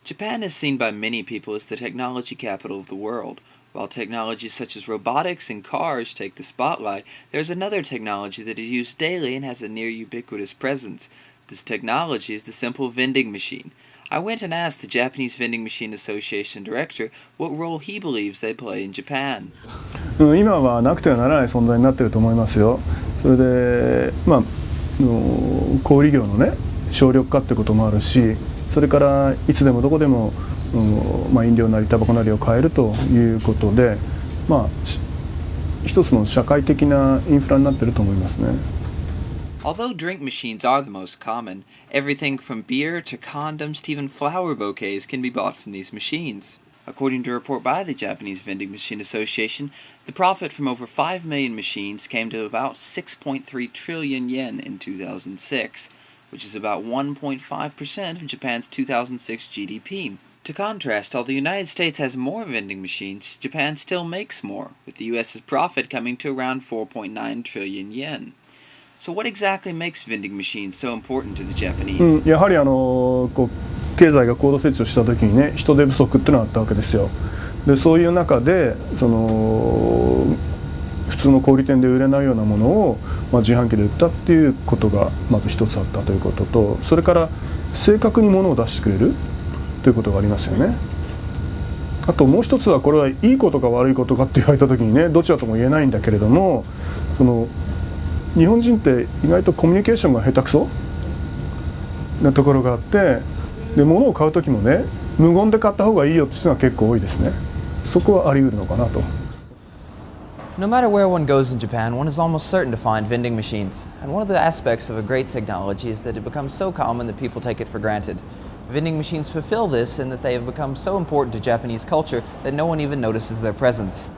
Japan is seen by many people as the technology capital of the world. While technologies such as robotics and cars take the spotlight, there's another technology that is used daily and has a near ubiquitous presence. This technology is the simple vending machine. I went and asked the Japanese Vending Machine Association director what role he believes they play in Japan. 今はなくてはならない存在になっていると思いますよ。それで、小売業のね、省力化ってこともあるし、それからいつでもどこでも、飲料なりタバコなりを買えるということで、一つの社会的なインフラになっていると思いますね。Although drink machines are the most common, everything from beer to condoms to even flower bouquets can be bought from these machines. According to a report by the Japanese Vending Machine Association, the profit from over 5 million machines came to about 6.3 trillion yen in 2006, which is about 1.5% of Japan's 2006 GDP. To contrast, while the United States has more vending machines, Japan still makes more, with the US's profit coming to around 4.9 trillion yen. So what exactly makes vending machines so important to the Japanese? やはり経済が高度成長した時にね、人手不足っていうのがあったわけですよ。で、そういう中で普通の小売店で売れないようなものを、自販機で売ったっていうことがまず一つあったということと、それから正確に物を出してくれるということがありますよね。あともう一つは、これはいいことか悪いことかって言われた時にね、どちらとも言えないんだけれども、日本人って意外とコミュニケーションが下手くそなところがあって、で物を買う時もね、無言で買った方がいいよっていうのは結構多いですね。そこはあり得るのかなと。No matter where one goes in Japan, one is almost certain to find vending machines. And one of the aspects of a great technology is that it becomes so common that people take it for granted. Vending machines fulfill this in that they have become so important to Japanese culture that no one even notices their presence.